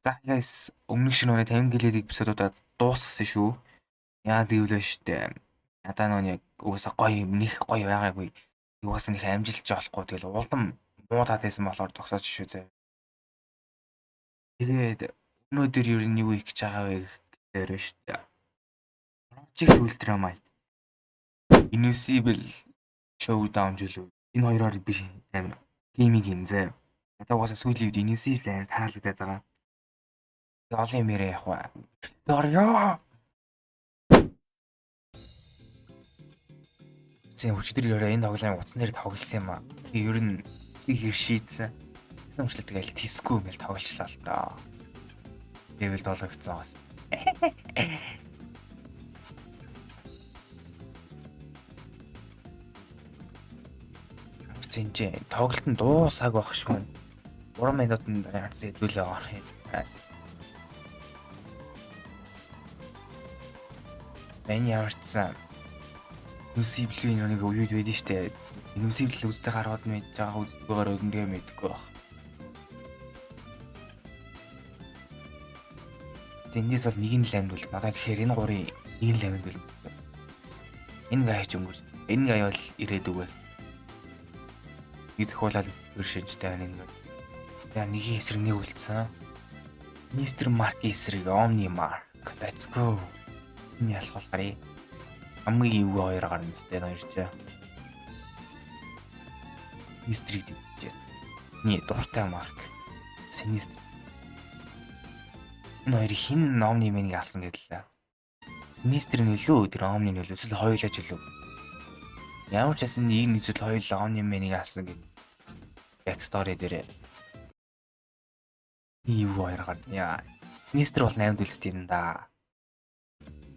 За guys, өмнөх шинэ 50 гэлээд эпизодуудаа дуусгасан шүү. Яа гэвэл штэ. Надаа нэг угаасаа гоё юм нэх гоё байгаагүй. Угаасаа нэх амжилж болохгүй тэгэл улам муудаад байсан болохоор зогсооч шүү зэ. Тэгээд өнөөдөр юу хийх гэж байгаа вэ гэхээр штэ. Project Ultramite. Invincible Showdown жилүү. Энэ хоёроор би амар гейминг юм зэ. Надаа угаасаа сүүлийн үед Invincible амар таалагдаад байгаа. Олон юм яриа явах ба. Дорё. Зин өчтөр яраа энэ тоглоомын утас нэр тоглосон юм аа. Би ер нь хэр шийдсэн. Тэсэн өмчлөлт гээл тисгүй ингээл тоглолчлаа л доо. Level 7 гэсэн бас. Зинжээ тоглолт нь дуусааг байх шүү. 3 минутанд зэдүүлээ орох юм. Энд ямарчсан Invincible-ийн нэг үед байдэн штэ. Invincible үздэг гарууд мэдж байгаа үздэггээр өгнөдөө мэдгүй баг. Зэндээс бол нэг нь л амьд бол надад тэгэхээр энэ гурийн нэг л амьд бол гэсэн. Энэ гайч өнгөр. Энэ гай бол ирээдүг байсан. Нэг зохиолол өршөжтэй байна энэ. Яа нэг эсрэг нэг үлдсэн. Mr. Mark эсрэг Omni Mark. Let's go. Энэ ялах болохоор хамгийн юу хоёр гарна сте хоёр ч. Мистрик гэж. Ни дуртай Марк. Синистр. Энэ хоёр хин номны мэнийг алсан гэдэлээ. Синистр нөлөө тэр Омны нөлөө эсвэл хоёулаа ч үлээ. Ямар ч юм нэг зүйл хоёулаа Омны мэнийг алсан гэх. Backstory дээр. Юу хоёр гарна яа. Синистр бол 8 дүлстэй юм да.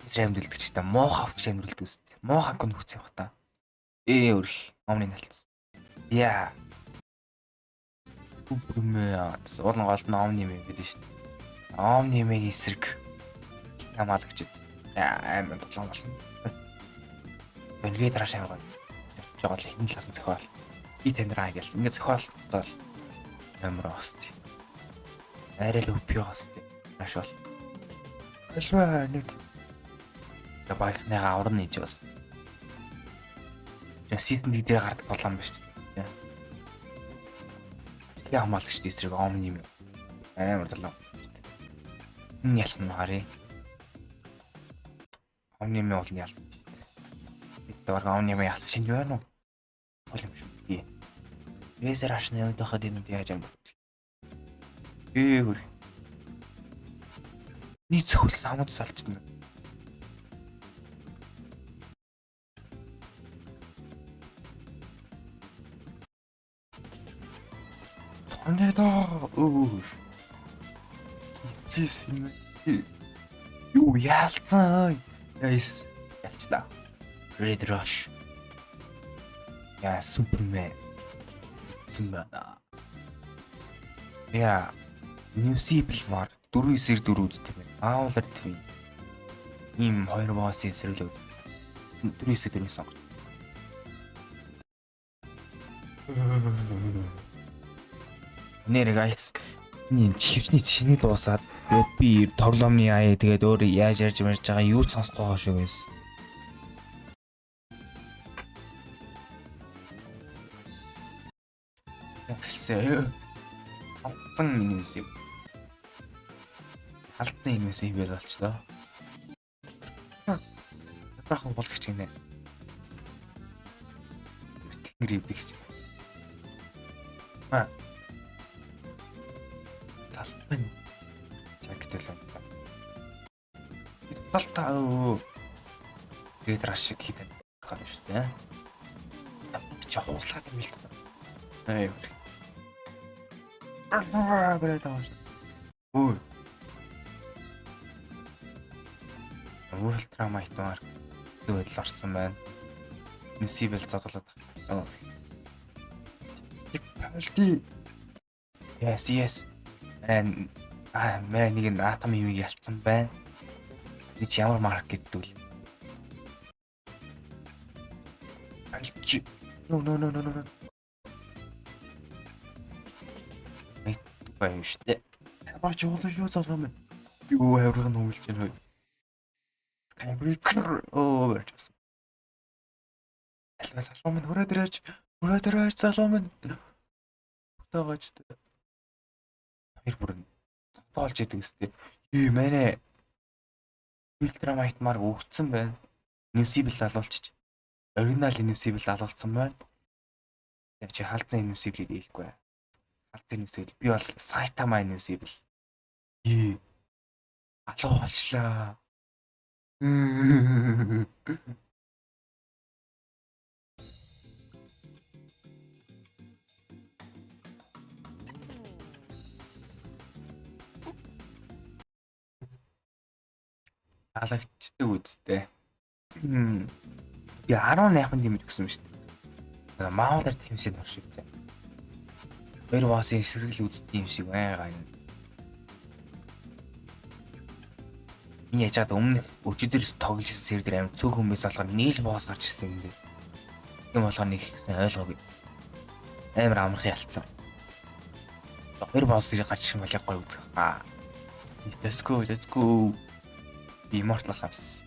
Срэмд үлдэгчтэй мох авч амирлд үст. Мох авк нь хүцээ бата. Өрх Омны налтсан. Яа. Үпмээ. Уурн голд нь Омны мэн гэдэг шүү дээ. Омны мэн эсрэг хамаалагчд амар толгой болно. Өнгийн дарааш аваад жоо л ихний талаас нь зохиол. Би таньраа гэл ингээд зохиолтол амар ост. Арай л өпё ост. Маш бол. Альва нэг багийнхныгаа аврал нээж бас. Season 1 дээр гардаг болон ба шүү дээ. Тэгээ хамаалагч эсрэг Omni юм. Амар толгой. Энэ ялах нь харъя. Omni юм бол ялах. Тэр Omni юм ялах шинж байна уу? Гол юм шүү. Тий. Razer ашны яваад байхад энэ яаж юм бэ? Өөр. Нэг зөвхөн самууд салчна. Тонедо. Тийс юм. Юу яалцсан. Guys, ялчлаа. Red Rush. Яа, Superman. Зэмбана. Яа, Invincible War 4-9-4 үздэг юм. Owler Twin. Ийм хоёр босс эсрэг л үз. 4-9-4 сонгож. Нэр guys. Энэ чивчний чиний дуусаад тэгээд би тоглоомны аяа тэгээд өөр яаж ярьж марж байгаа юу ч сонсохгүй байгаа шүү guys. Ясээ. Алцсан Invincible. Алцсан Invincible болчлоо. Бахан болгоч гинэ. Тэнгэр ивдэгч. Залбан. Чагтал. Талтаа өө. Тэгээд рашиг хийдэг гарна шүү дээ. Чи хуулаад юм л та. Аа. Брэдэж. Өө. Ultramite Mark тэгэл орсон байна. Invincible зодлоод. Палти. Yes. Мэ нэг атом юмыг ялцсан байна. Би ч ямар марк гэдэг вэ? Алч. No. Нэг бай штэ. Бач уулаа залгаа минь. Юу авирга нь үйлж байна вэ? Скайбрейкер овер. Алва залгаа минь хүрээд ирээч залгаа минь. Таагач. Хоёр бүр зодоолж идэг өстэй. Юу мэнэ. Ультрамайт марк өгцөн байна. Инвисибл алуулчих. Оригинал инвисибл алуулсан байна. Яг чи халдсан инвисиблийг хэлэхгүй. Халдсан инвисибл би бол Сайтама инвисибл. Алуулчлаа. Алагчдаг үсттэй. Би 18 дэмж өгсөн шүү дээ. Маунтер тимсэд оршигтэй. Хоёр боосын сэргэл үздэг юм шиг байгаа юм. Миний яжгаад өмнөх өчигдөрс тоглож ирсэн сервер амин цөөх хүмүүс болгоо нийл боос гарч ирсэн юм дээ. Тийм болохоор нэг ихсэн ойлгоогүй. Амар амархан ялцсан. Хоёр боос зэрэг гарч ирсэн болоо гоё үзэх. Let's go. Immortal House.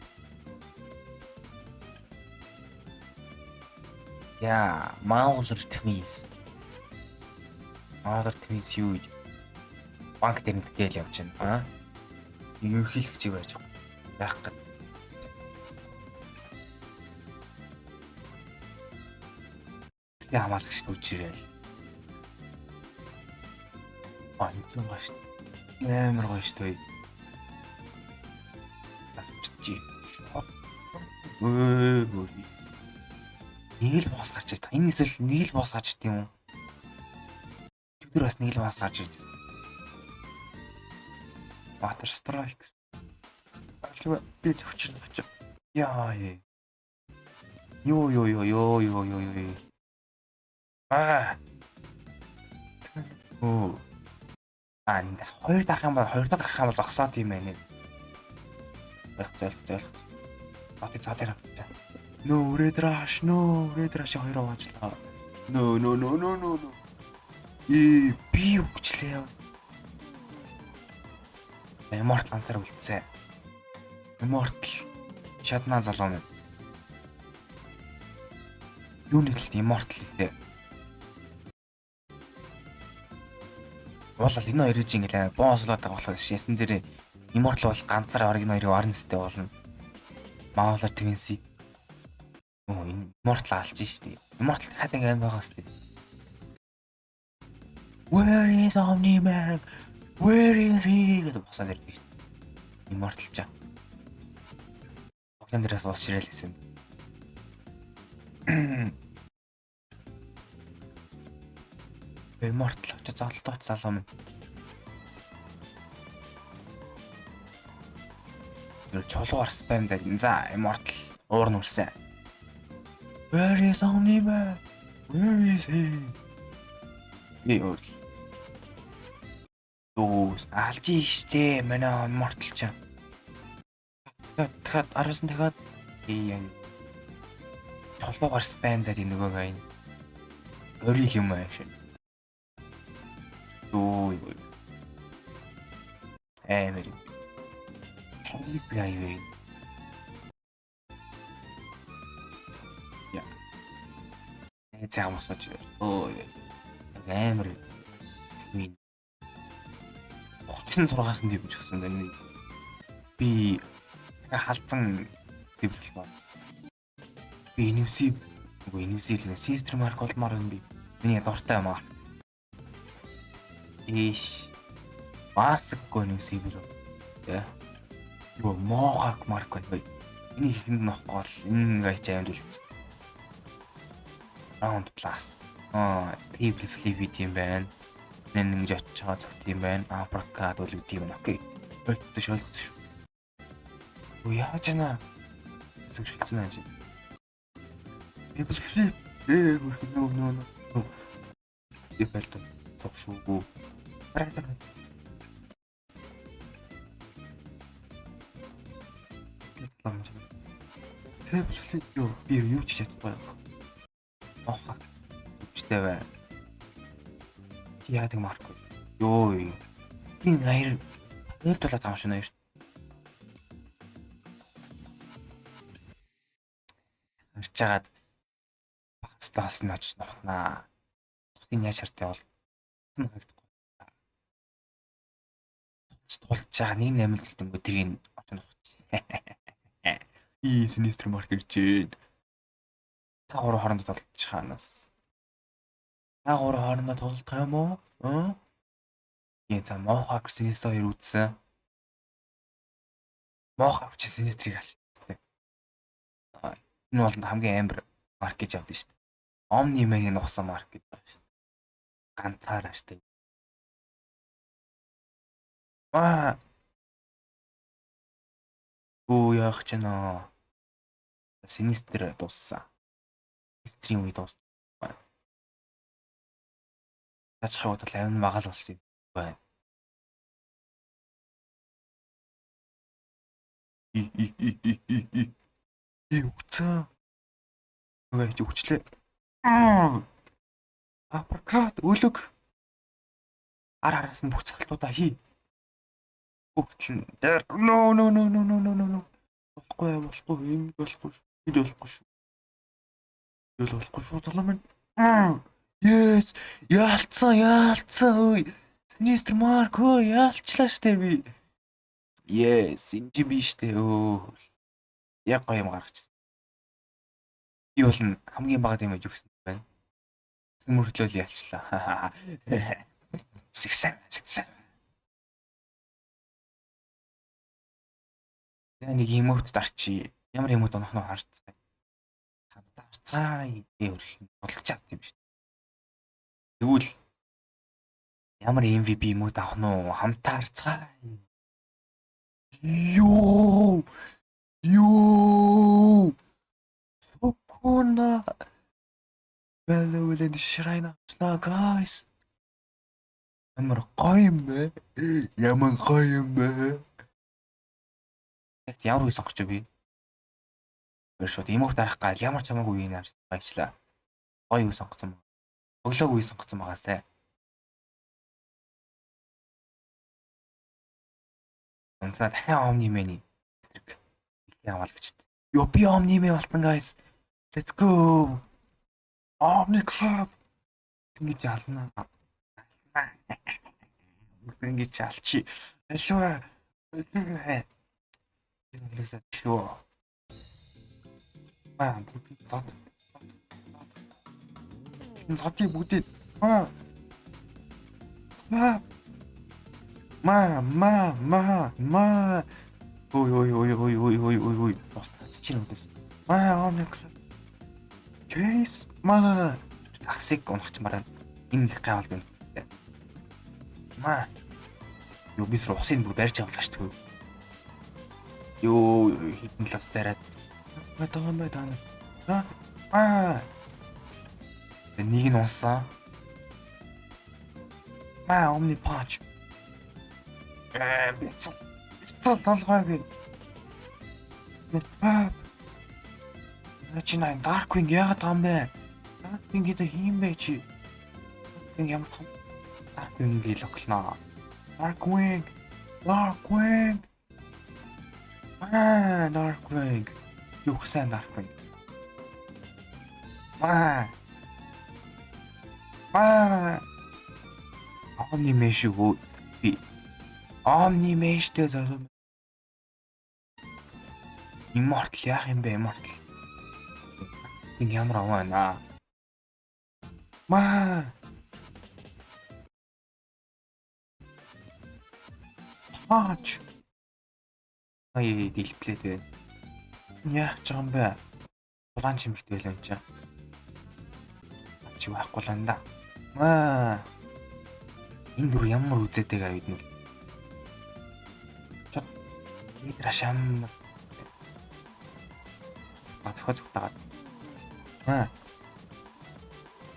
Яа, Mauser Twins. Mauser Twins юу гэж банк дээр нэгтгэл явж байна. Ерөнхийлөгч байж байх гэдэг. Тэгээ хамаалагч үжирэл. Онцон гош. Амар гош той. Нэг л боос гарч ирсэн. Энэ эсвэл нэг л боос гарч ирд юм уу? Өдөр бас нэг л боос гарч ирсэн. Water Strikes. Альва би зөвчөр очив. Яа. Юу. Анд хоёр дахь юм бол хоёр дахь гарах юм бол зогсоод юм байна. Зөөлт. Цаатаар. No red rush хоёр аваачлаа. No. Би өгчлээ. Immortal ганцаар үлдсэн. Immortal шатнаа залуу минь. Юу нийтлэлт Immortal гэдэг. Болол энэ хоёрыг ингээл боослоод байгаа болохоор шээсэн дээр Immortal бол ганцаар оригинал хоёрыг орно сте болно. Mauser Twins. Энэ Immortal алж штий. Immortal дахиад ингээм байгаа сте. Where is Omni-Man? Where is he? гэдэг босоод ирдэг штий. Immortal чаа. Океан дээрээс бос ширэл гэсэн. Immortal очиж зодолтой залуу минь. Чулуугаар спамдаад за Immortal уур нүрсэн. Where is Omni-Man? Where is he? Юу алж штэ манай Immortal чаа. Дахиад араас нь дахиад яа. Чулуугаар спамдаад энэ нөгөө гай. Өрийг юм аашаа. Ой. Эмери. This guy way. Yeah. It's almost such a. Oh, Эмери. Min. 36-аас нь дэмж гсэн байна. Би халдсан зэвлэл байна. Би инвсив систер марк болмоор би. Миний дуртай юм аа. Масггүй инвсив л. Тэ. Юу моохак марк байна. Энийг ихэнд нохгүй бол энэ гайч аймд үлдсэн. Round plus. Table flip юм байна. Нэг ингэж очиж байгаа цагт юм байна. Апракад үлгдэг юм. Окей. Ойлцсон шүү. Юу яаж яана? Зөвшөлдсөн аа. Table flip. No. Дэвэлт цогшгүй. Table flip юу ч чадахгүй. Үчтэй бай. Яадаг марк. Ёо. Ин хоёр тулаад байгаа юм шиг хоёр. Харж чагаад багцтай болсон очиж нохнаа. Тусдын яаж хартай бол тусна харагдахгүй. Тулж байгаа нэг намилт өнгө тэрийг очиж нохч. Синистер маркер жээ. Та гурав хоорондоо толж чаанаас. Та гурав хоорондоо толдох юм уу? Ийм за Mohawk Sinister 2 үзсэн. Mohawk Sinister-ыг алчтай. Энэ бол хамгийн амар марк гэж авдсан шүү дээ. Omni-Man-ийн нугсан марк гэж байна шүү дээ. Ганцаараа шүү дээ. Яах ч нөө. Sinister дууссан. Стрим үед дууссан. Тачхаа бодвол амин магаал болсон юм байна. Үгцэн. Үгүй чи хүчлээ. Апракат өлөг. Араас нь бүх цагтуудаа хий. Бүгд нь дээр. No. Болохгүй юм болохгүй. Ид болохгүй шүү. Ид болохгүй шүү залуу минь. Yes. Яалцсан ой. Sinister Mark ой яалчлаа штэ би. Yes, энэ чи би штэ өө. Яг гоё юм гаргачихсан. Би бол хамгийн бага дэмэж өгсөн байна. Мөртлөөл ялчлаа. Сэгсэн. За нэг эмот дарчи. Ямар эмот онох нь харцгаа. Хамтаа харцгаа өөрх нь болчих чад юм шүү. Тэгвэл ямар MVP эмот авах нь хамтаа харцгаа. Ёо. Сокона. Бэлэвэлэн шрайна. Guys. Ямар гоё юм бэ? Ямар гоё юм бэ? Ямар үе сонгоч би? Шууд эмот дарах гал ямар ч хамаагүй үеийг авч баячлаа. Гоё үе сонгоцсон. Өглөөг үе сонгоцсон байгаасай. Онцаа дахин Omni-Man-ий эсрэг яваалгач. Yo би Omni-Man болсон guys. Let's go. Omni Club. Ингэж ална. Ингэж алчи. Ашаа. Юу. Зат. Затыг бүгдээ. Ма. Ой. Чинь үдээс. Omni Club. Чейс маа загсыг унах ч мараа энэ их гайвал байна. Юу бис усын бүр барьж авлаа шүү дээ. Юу хитэн лас дараад. Нэг нь унсан. Omni Punch. Бицэл толгойг. Начинай Darkwing яагаад байгаа юм бэ? Darkwing гэдэг хийм бэ чи? Darkwing ямар том? Darkwing-ийг локлноо. Darkwing. Darkwing. Юу гэсэн Darkwing? Omni-Man шүү. Би Omni-Man штэ залуу. Immortal яах юм бэ? Immortal. Ямар аваа. Punch. Дэлплээд байна. Яах ч юм бэ? Улаан чимэгтэй байлаа энэ чинь. Чи байхгүй л анда. Энэ бүр ямар үзээтэй гавид нүр. Чот. Идрашам. Цогтагаад.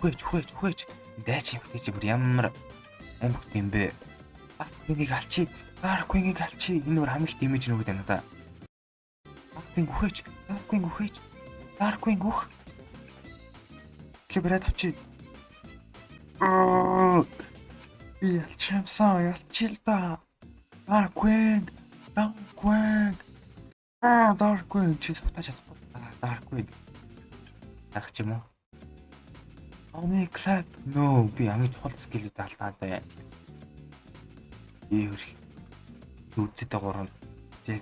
Хөөж. Дайч юмхтэй чи бүр ямар амбут юм бэ? Дарkwing-ийг алчи. Энэ бүр хамгийн их дэмэж нөгөөд байна да. Darkwing үх. Кибрээд авчи. Би ялчаамсан ялчил та. Dark Wind. Dark Wind чи сатаж чадахгүй. Dark Wind. Ах ч юм уу? Omni Clap. No, би хамгийн чухал скиллүүд алдаа даа. Ийвэр. Үзэдэ 3.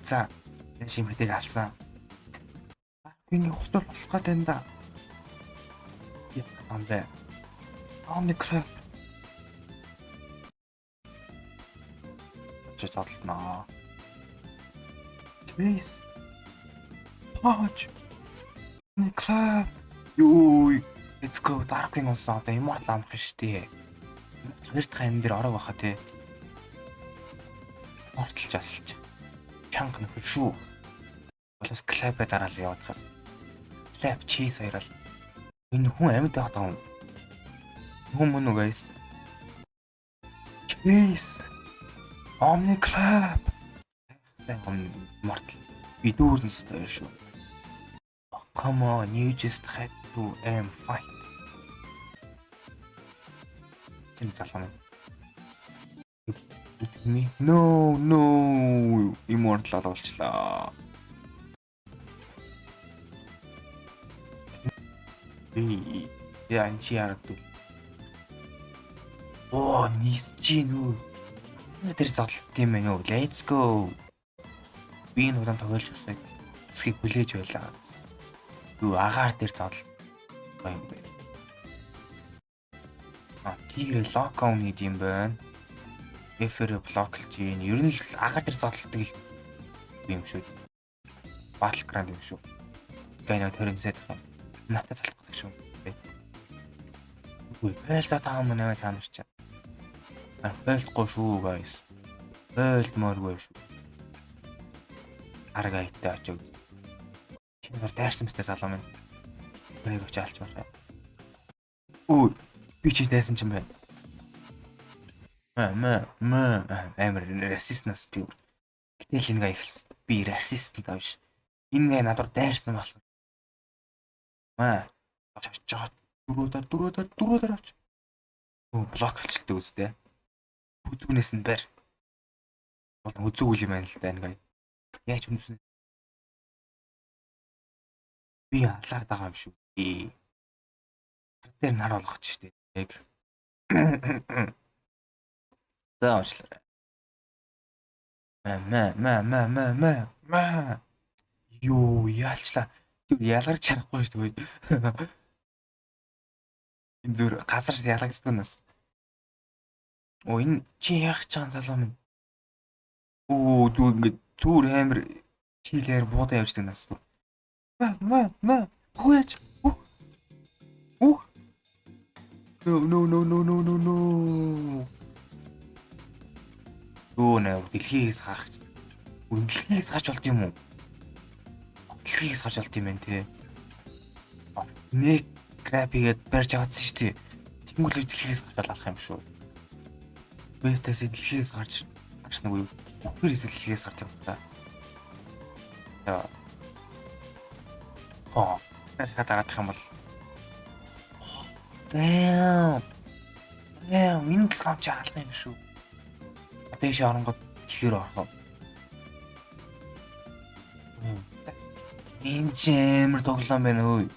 За. Энэ шимхтэйг алсан. Dark Wind-ийг хуцуул болох гэдэг юм да. Амбэ. Omni Clap. Чи задлнаа. Please. Punch. Omni Clap. Юу. Let's go. Dark-ын унсан одоо immortal амах шүү дээ. Хоёр дахь ам дээр орог баха те. Mortal жасалж. Чанга нөхөр шүү. Болоос Clap-ыг дараал яваад хас. Clap cheese хоёроо. Энэ хүн амьд байх таа. Хүн мөн үү guys? Cheese. Omni Clap. Mortal. Би дүүрэн стай шүү. Oh, come on, you just had to fight. Тим залгана. No. Immortal болчлаа. Би яан чи яадаг. Оо, нийс чи нүү. Тэр зодлт юм байна уу? Let's go. Би энэ удаан тоглож басна. Эсхийг хүлээж байлаа. Юу агаар дээр зодлт байна юм бэ? Тигрээ локдаун хийд юм байна. Эфэр блоклж ийн. Ер нь л агаар дээр зодлтдаг юм шүү. Battleground юм шүү. Гайна төрөнсэт хаа. Натаа залах гэдэг шүү. Үгүй байлаа таа мөн та нар чаа. Байлгүй шүү guys. Байлмааргүй шүү. Аргайтай очив. Чинээр дайрсан мэт залуу минь. Байг очиж алж байна. Өө би чи дайсан ч юм байна. Амар resistance би. Гэтэл энэ гай ихэлсэн. Би resistant авш. Энэ гай надад дайрсан болох. Очиж дөрүүдээр оч. Өө блок болчихдог үстэй. Үзүүнээс нь байр. Бол үзүүл юм байна л да энэ гай. Яаж үнсэн. Би алаад байгаа юм шүү. Хар дээр нар болгоч штэ. Яг. За уучлаарай. Юу яалчлаа. Түр ялгарч харахгүй шүү дээ. Энэ зүр газар ялагцдаг нас. Оо энэ чи яах гэж байгаа залуу минь. Оо зүг ингэ зүр амир чилээр буудаа явждаг нас зүр. Хөөж. No. Оо нэ дэлхийгээс гарах. Дэлхийгээс гарч болд юм уу? Дэлхийгээс гарч болд юм байна те. Нэг крапигээд барьж аваадсан шүү дээ. Тэнгүүл дэлхийгээс гарч алах юм шүү. Бэстэс дэлхийгээс гарч нэг үхэрээс дэлхийгээс гарч яваа та. Тэгэхээр дараадах юм бол Damn, энэ талам чи алах юм шүү. Одоо ийш оронгод тэгэхээр орох. Энэ чимэр тоглоом байна өө.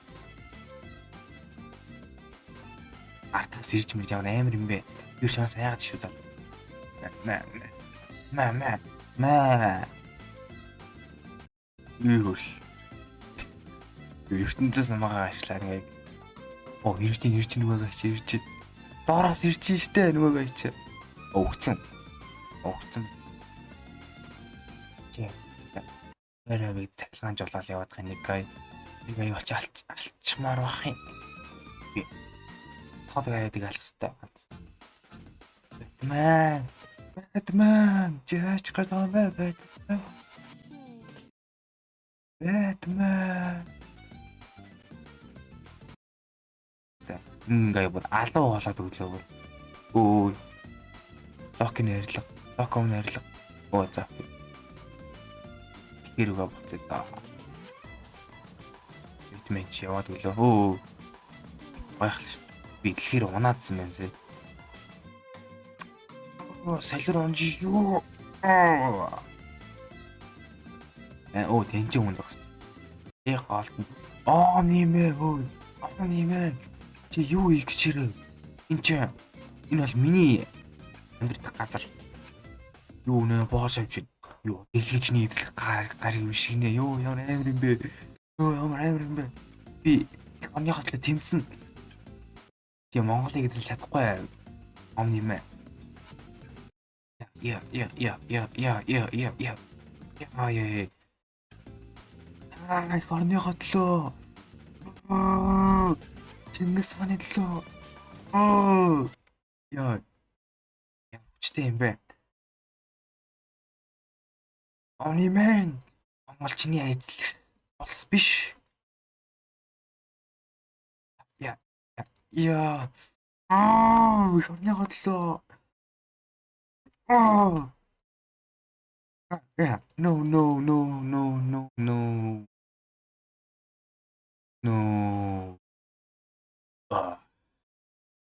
Артас ирж мэрж явна амар юм бэ. Юу шанс яагаад шүү зав. Юу ертөнцөөс намаагаа ашлаа нэг. Оо ирж нөгөөг ачиж. Доороос ирж штэ нөгөөг ачиж. Өгцөн. Чи. Нэрээ цахилгаан жолоол яваад байгаа нэг гай. Нэг гай болч алчмаар бах юм. Би тод гайдаг алах хэвээр. Batman. Жаач гадаа Batman. Ингээ бод алуу болоод өглөө. Өө. Локны нэрлэг. Оо за. Хэрүүгээ буцаад таа. Витамин ч яваад өглөө. Өө. Гайхал ш. Би дэлхийр унаадсан байна зэ. Солир онжи юу? Оо тэнцэн хүн багс. Гаалт нь. Нэмээ хөө. Нэмээ. Чи юу их чирээ? Энэ бол миний амьдрах газар. Юу нэ боос авчид. Юу дэлхийчний эзлэх гар юм шиг нэ. Юу ямар амар юм бэ? Ямар амар юм бэ? Би амныхаа төлөө тэмцэн. Тийм Монголыг эзэлж чадахгүй. Нэмээ. Я. Орныхоо төлөө. Чингис хааны төлөө. Яа. Хүчтэй юм бэ? Нэмээ. Монголчны эзлэх бос биш. Я. Орныхоо төлөө. No.